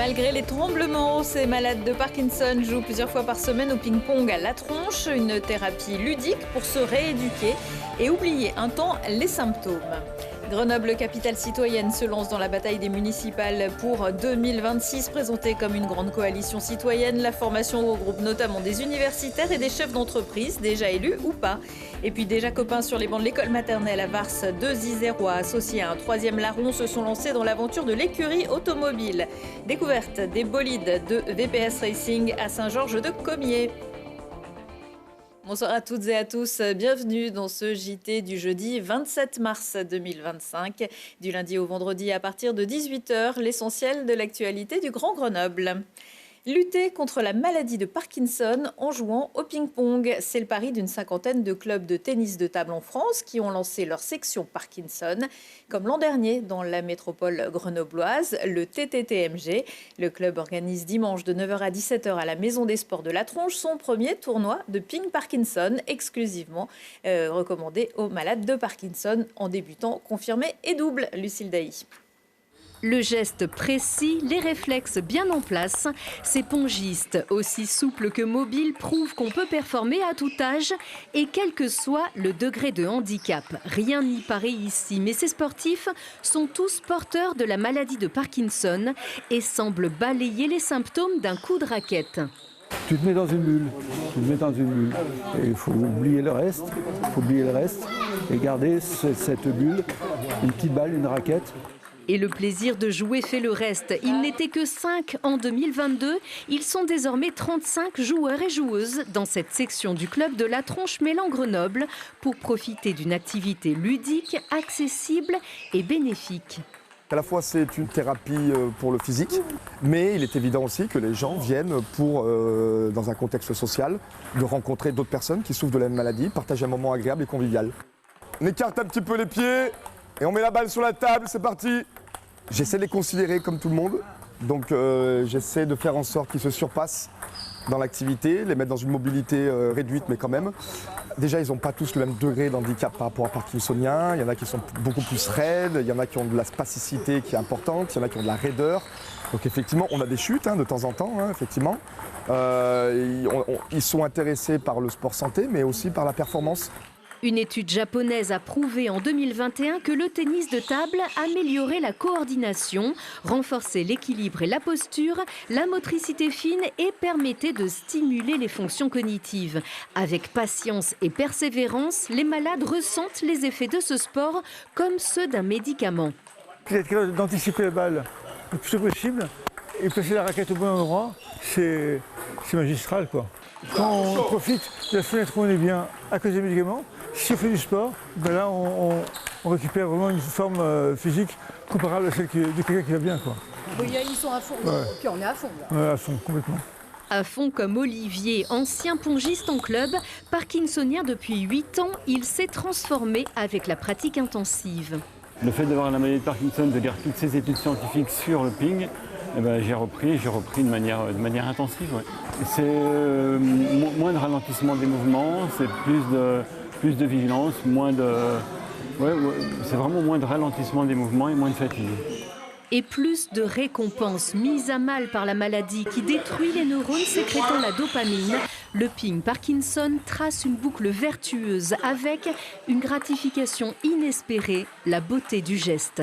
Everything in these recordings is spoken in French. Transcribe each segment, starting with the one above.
Malgré les tremblements, ces malades de Parkinson jouent plusieurs fois par semaine au ping-pong à La Tronche, une thérapie ludique pour se rééduquer et oublier un temps les symptômes. Grenoble, capitale citoyenne, se lance dans la bataille des municipales pour 2026. Présentée comme une grande coalition citoyenne, la formation regroupe notamment des universitaires et des chefs d'entreprise, déjà élus ou pas. Et puis déjà copains sur les bancs de l'école maternelle à Vars, deux Isérois associés à un troisième larron se sont lancés dans l'aventure de l'écurie automobile. Découverte des bolides de VPS Racing à Saint-Georges-de-Comiers. Bonsoir à toutes et à tous, bienvenue dans ce JT du jeudi 27 mars 2025. Du lundi au vendredi à partir de 18h, l'essentiel de l'actualité du Grand Grenoble. Lutter contre la maladie de Parkinson en jouant au ping-pong. C'est le pari d'une cinquantaine de clubs de tennis de table en France qui ont lancé leur section Parkinson. Comme l'an dernier dans la métropole grenobloise, le TTTMG. Le club organise dimanche de 9h à 17h à la Maison des Sports de La Tronche son premier tournoi de ping Parkinson, exclusivement recommandé aux malades de Parkinson en débutant, confirmé et double. Lucille Dailly. Le geste précis, les réflexes bien en place, ces pongistes, aussi souples que mobiles, prouvent qu'on peut performer à tout âge et quel que soit le degré de handicap. Rien n'y paraît ici, mais ces sportifs sont tous porteurs de la maladie de Parkinson et semblent balayer les symptômes d'un coup de raquette. Tu te mets dans une bulle, et il faut oublier le reste, et garder cette bulle, une petite balle, une raquette. Et le plaisir de jouer fait le reste. Ils n'étaient que 5 en 2022. Ils sont désormais 35 joueurs et joueuses dans cette section du club de La Tronche-Mélan-Grenoble pour profiter d'une activité ludique, accessible et bénéfique. À la fois, c'est une thérapie pour le physique, mais il est évident aussi que les gens viennent pour, dans un contexte social, de rencontrer d'autres personnes qui souffrent de la même maladie, partager un moment agréable et convivial. On écarte un petit peu les pieds. Et on met la balle sur la table, c'est parti. J'essaie de les considérer comme tout le monde. Donc j'essaie de faire en sorte qu'ils se surpassent dans l'activité, les mettre dans une mobilité réduite, mais quand même. Déjà, ils n'ont pas tous le même degré d'handicap par rapport à Parkinsonien. Il y en a qui sont beaucoup plus raides, il y en a qui ont de la spasticité qui est importante, il y en a qui ont de la raideur. Donc effectivement, on a des chutes de temps en temps, effectivement. Ils sont intéressés par le sport santé, mais aussi par la performance. Une étude japonaise a prouvé en 2021 que le tennis de table améliorait la coordination, renforçait l'équilibre et la posture, la motricité fine et permettait de stimuler les fonctions cognitives. Avec patience et persévérance, les malades ressentent les effets de ce sport comme ceux d'un médicament. Être capable d'anticiper la balle le plus tôt possible et placer la raquette au bon endroit, c'est magistral, quoi. Quand on profite de la fenêtre où on est bien à cause des médicaments, si on fait du sport, là on récupère vraiment une forme physique comparable à celle de quelqu'un qui va bien, quoi. Ils sont à fond, ouais. Puis on est à fond là. Ouais, à fond, complètement. À fond comme Olivier, ancien pongiste en club, parkinsonien depuis 8 ans, il s'est transformé avec la pratique intensive. Le fait d'avoir la maladie de Parkinson, de lire toutes ces études scientifiques sur le ping, j'ai repris de manière intensive. Ouais. C'est moins de ralentissement des mouvements, c'est plus de vigilance, c'est vraiment moins de ralentissement des mouvements et moins de fatigue. Et plus de récompenses mises à mal par la maladie qui détruit les neurones sécrétant la dopamine. Le ping Parkinson trace une boucle vertueuse avec une gratification inespérée, la beauté du geste.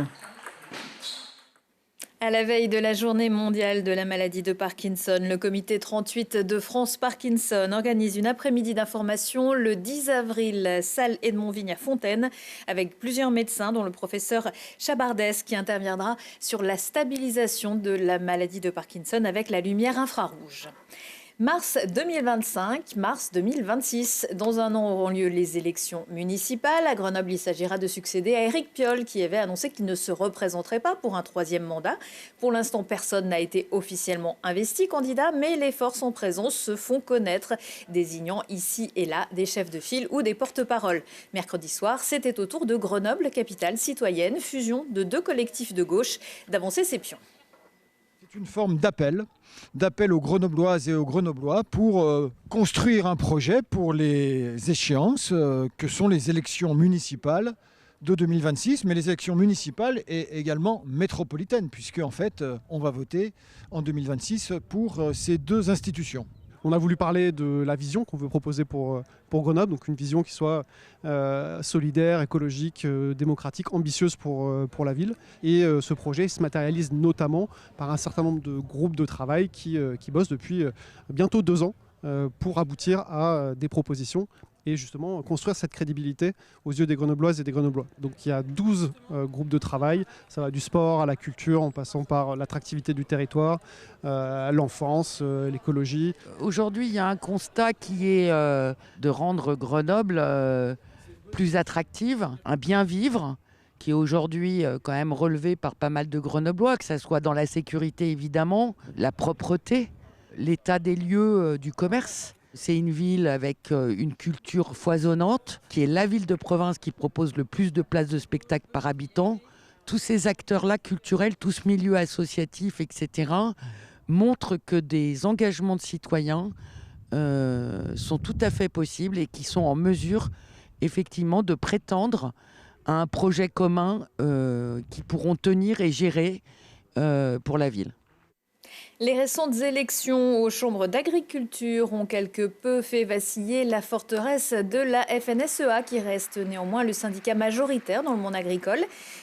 À la veille de la journée mondiale de la maladie de Parkinson, le comité 38 de France Parkinson organise une après-midi d'information le 10 avril, salle Edmond-Vigne à Fontaine, avec plusieurs médecins, dont le professeur Chabardès, qui interviendra sur la stabilisation de la maladie de Parkinson avec la lumière infrarouge. Mars 2025, mars 2026. Dans un an auront lieu les élections municipales. À Grenoble, il s'agira de succéder à Éric Piolle, qui avait annoncé qu'il ne se représenterait pas pour un troisième mandat. Pour l'instant, personne n'a été officiellement investi candidat, mais les forces en présence se font connaître, désignant ici et là des chefs de file ou des porte-paroles. Mercredi soir, c'était au tour de Grenoble, capitale citoyenne, fusion de deux collectifs de gauche, d'avancer ses pions. C'est une forme d'appel aux Grenobloises et aux Grenoblois pour construire un projet pour les échéances que sont les élections municipales de 2026, mais les élections municipales et également métropolitaines, puisque en fait, on va voter en 2026 pour ces deux institutions. On a voulu parler de la vision qu'on veut proposer pour Grenoble, donc une vision qui soit solidaire, écologique, démocratique, ambitieuse pour la ville. Et ce projet se matérialise notamment par un certain nombre de groupes de travail qui bossent depuis bientôt 2 ans pour aboutir à des propositions et justement construire cette crédibilité aux yeux des Grenobloises et des Grenoblois. Donc il y a 12 groupes de travail, ça va du sport à la culture en passant par l'attractivité du territoire, l'enfance, l'écologie. Aujourd'hui, il y a un constat qui est de rendre Grenoble plus attractive, un bien vivre qui est aujourd'hui quand même relevé par pas mal de Grenoblois, que ce soit dans la sécurité évidemment, la propreté, l'état des lieux du commerce. C'est une ville avec une culture foisonnante, qui est la ville de province qui propose le plus de places de spectacle par habitant. Tous ces acteurs-là culturels, tout ce milieu associatif, etc., montrent que des engagements de citoyens sont tout à fait possibles et qui sont en mesure, effectivement, de prétendre à un projet commun qui pourront tenir et gérer pour la ville. Les récentes élections aux chambres d'agriculture ont quelque peu fait vaciller la forteresse de la FNSEA, qui reste néanmoins le syndicat majoritaire dans le monde agricole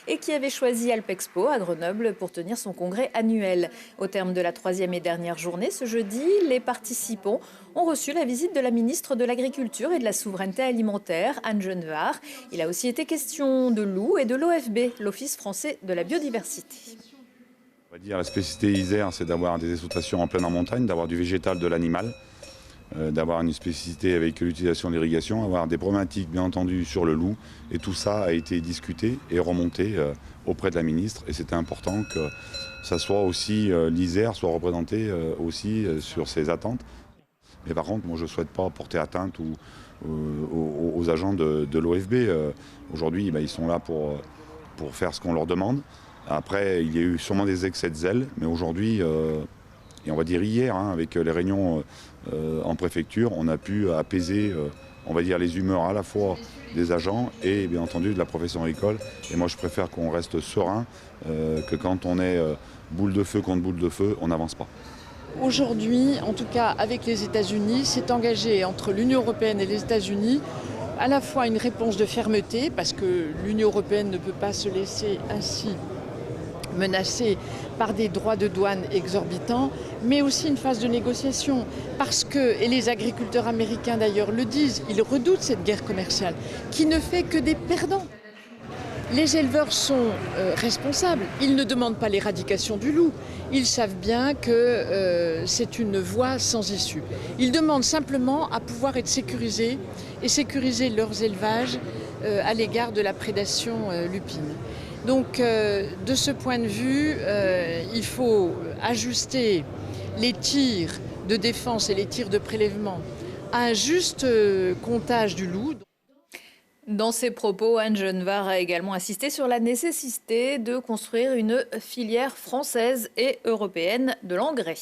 et qui avait choisi Alpexpo à Grenoble pour tenir son congrès annuel. Au terme de la 3e et dernière journée, ce jeudi, les participants ont reçu la visite de la ministre de l'Agriculture et de la Souveraineté alimentaire, Anne Genevard. Il a aussi été question de loups et de l'OFB, l'Office français de la biodiversité. On va dire la spécificité Isère, c'est d'avoir des exploitations en pleine en montagne, d'avoir du végétal, de l'animal, d'avoir une spécificité avec l'utilisation de l'irrigation, avoir des problématiques bien entendu sur le loup. Et tout ça a été discuté et remonté auprès de la ministre. Et c'était important que ça soit aussi l'Isère soit représenté aussi sur ses attentes. Mais par contre, moi je ne souhaite pas porter atteinte aux agents de l'OFB. Aujourd'hui, ils sont là pour faire ce qu'on leur demande. Après, il y a eu sûrement des excès de zèle, mais aujourd'hui, et on va dire hier, avec les réunions en préfecture, on a pu apaiser, on va dire, les humeurs à la fois des agents et bien entendu de la profession agricole. Et moi, je préfère qu'on reste serein, que quand on est boule de feu contre boule de feu, on n'avance pas. Aujourd'hui, en tout cas avec les États-Unis, s'est engagé entre l'Union européenne et les États-Unis à la fois une réponse de fermeté, parce que l'Union européenne ne peut pas se laisser ainsi menacés par des droits de douane exorbitants, mais aussi une phase de négociation. Parce que, et les agriculteurs américains d'ailleurs le disent, ils redoutent cette guerre commerciale qui ne fait que des perdants. Les éleveurs sont responsables, ils ne demandent pas l'éradication du loup, ils savent bien que c'est une voie sans issue. Ils demandent simplement à pouvoir être sécurisés et sécuriser leurs élevages à l'égard de la prédation lupine. Donc de ce point de vue, il faut ajuster les tirs de défense et les tirs de prélèvement à un juste comptage du loup. Dans ses propos, Anne Genevard a également insisté sur la nécessité de construire une filière française et européenne de l'engrais.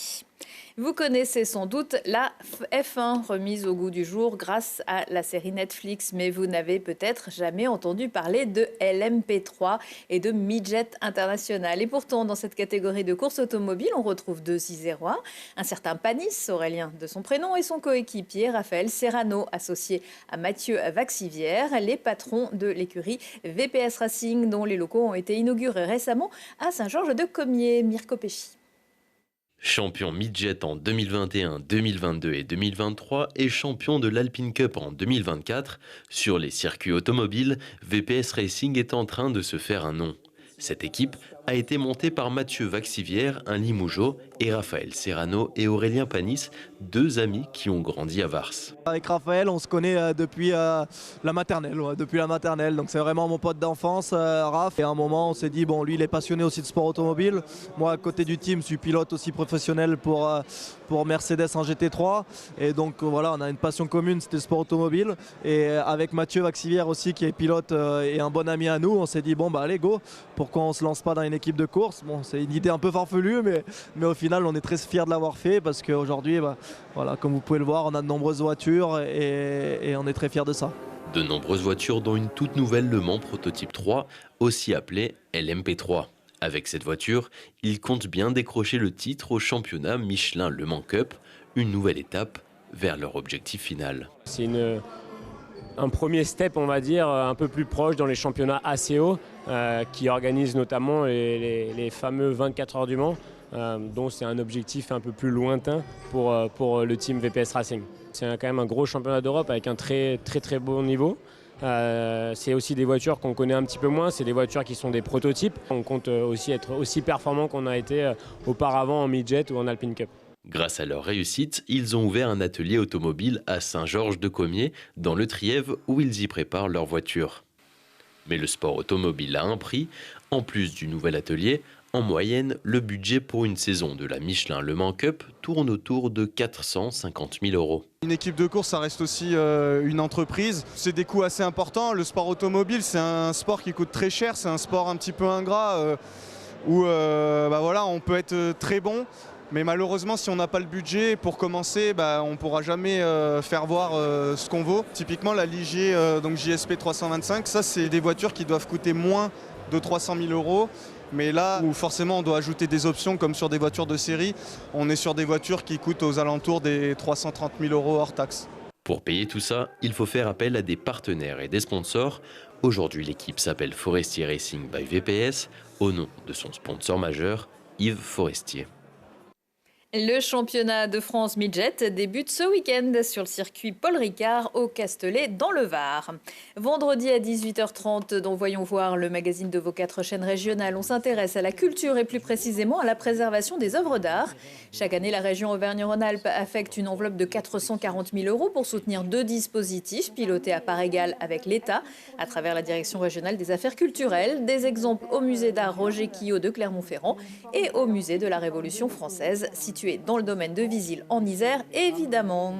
Vous connaissez sans doute la F1 remise au goût du jour grâce à la série Netflix, mais vous n'avez peut-être jamais entendu parler de LMP3 et de Midget International. Et pourtant, dans cette catégorie de course automobile, on retrouve 2 Isérois, un certain Panis, Aurélien de son prénom, et son coéquipier Raphaël Serrano, associé à Mathieu Vaxivière, les patrons de l'écurie VPS Racing, dont les locaux ont été inaugurés récemment à Saint-Georges-de-Comiers. Mirko Pesci. Champion midget en 2021, 2022 et 2023 et champion de l'Alpine Cup en 2024, sur les circuits automobiles, VPS Racing est en train de se faire un nom. Cette équipe a été montée par Mathieu Vaxivière, un Limougeot, et Raphaël Serrano et Aurélien Panis, 2 amis qui ont grandi à Vars. Avec Raphaël, on se connaît depuis la maternelle, donc c'est vraiment mon pote d'enfance, Raph. Et à un moment, on s'est dit, bon, lui, il est passionné aussi de sport automobile. Moi, à côté du team, je suis pilote aussi professionnel pour Mercedes en GT3. Et donc, voilà, on a une passion commune, c'était le sport automobile. Et avec Mathieu Vaxivière aussi, qui est pilote et un bon ami à nous, on s'est dit, bon, bah allez, go, pourquoi on ne se lance pas dans une équipe de course? Bon, c'est une idée un peu farfelue, mais au final, on est très fiers de l'avoir fait parce qu'aujourd'hui, voilà, comme vous pouvez le voir, on a de nombreuses voitures et on est très fiers de ça. De nombreuses voitures dont une toute nouvelle Le Mans Prototype 3, aussi appelée LMP3. Avec cette voiture, ils comptent bien décrocher le titre au championnat Michelin Le Mans Cup, une nouvelle étape vers leur objectif final. C'est un premier step, on va dire, un peu plus proche dans les championnats assez hauts, qui organisent notamment les fameux 24 heures du Mans, dont c'est un objectif un peu plus lointain pour le team VPS Racing. C'est quand même un gros championnat d'Europe avec un très bon niveau. C'est aussi des voitures qu'on connaît un petit peu moins, c'est des voitures qui sont des prototypes. On compte aussi être aussi performants qu'on a été auparavant en Midjet ou en Alpine Cup. Grâce à leur réussite, ils ont ouvert un atelier automobile à Saint-Georges-de-Comiers, dans le Trièves, où ils y préparent leurs voitures. Mais le sport automobile a un prix. En plus du nouvel atelier, en moyenne, le budget pour une saison de la Michelin Le Mans Cup tourne autour de 450 000 €. Une équipe de course, ça reste aussi une entreprise. C'est des coûts assez importants. Le sport automobile, c'est un sport qui coûte très cher. C'est un sport un petit peu ingrat où voilà, on peut être très bon. Mais malheureusement, si on n'a pas le budget pour commencer, on ne pourra jamais faire voir ce qu'on vaut. Typiquement, la Ligier, donc JSP 325, ça c'est des voitures qui doivent coûter moins de 300 000 €. Mais là où forcément on doit ajouter des options comme sur des voitures de série, on est sur des voitures qui coûtent aux alentours des 330 000 € hors taxe. Pour payer tout ça, il faut faire appel à des partenaires et des sponsors. Aujourd'hui, l'équipe s'appelle Forestier Racing by VPS, au nom de son sponsor majeur, Yves Forestier. Le championnat de France Midget débute ce week-end sur le circuit Paul Ricard au Castellet dans le Var. Vendredi à 18h30, dans Voyons voir, le magazine de vos 4 chaînes régionales, on s'intéresse à la culture et plus précisément à la préservation des œuvres d'art. Chaque année, la région Auvergne-Rhône-Alpes affecte une enveloppe de 440 000 € pour soutenir 2 dispositifs pilotés à part égale avec l'État à travers la Direction régionale des affaires culturelles. Des exemples au musée d'art Roger Quillot de Clermont-Ferrand et au musée de la Révolution française situé dans le domaine de Visil en Isère, évidemment.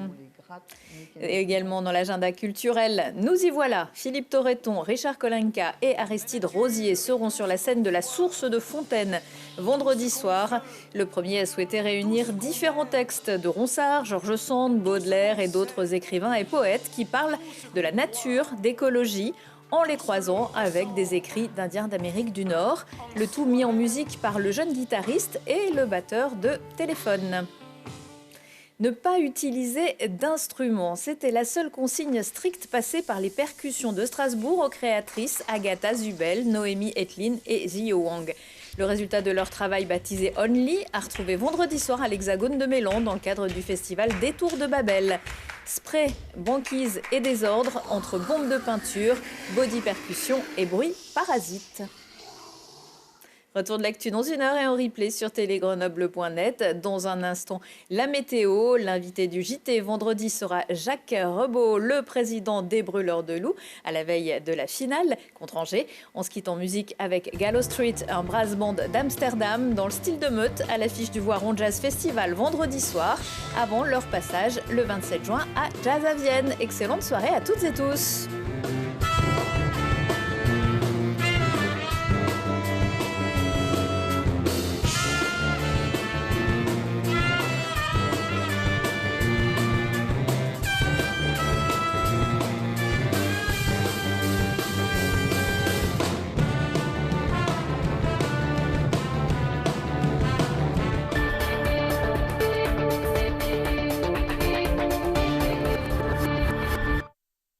Et également dans l'agenda culturel, nous y voilà. Philippe Torreton, Richard Kolenka et Aristide Rosier seront sur la scène de la Source de Fontaine vendredi soir. Le premier a souhaité réunir différents textes de Ronsard, Georges Sand, Baudelaire et d'autres écrivains et poètes qui parlent de la nature, d'écologie, en les croisant avec des écrits d'Indiens d'Amérique du Nord. Le tout mis en musique par le jeune guitariste et le batteur de Téléphone. Ne pas utiliser d'instruments, c'était la seule consigne stricte passée par les percussions de Strasbourg aux créatrices Agatha Zubel, Noémie Etlin et Zio Wang. Le résultat de leur travail baptisé Only a retrouvé vendredi soir à l'Hexagone de Mélan dans le cadre du festival Détour de Babel. Spray, banquise et désordre entre bombes de peinture, body percussion et bruit parasite. Retour de l'actu dans 1 heure et en replay sur télégrenoble.net. Dans un instant, la météo. L'invité du JT vendredi sera Jacques Rebaud, le président des Brûleurs de Loups, à la veille de la finale contre Angers. On se quitte en musique avec Gallo Street, un brass band d'Amsterdam dans le style de Meute, à l'affiche du Voiron Jazz Festival vendredi soir, avant leur passage le 27 juin à Jazz à Vienne. Excellente soirée à toutes et tous.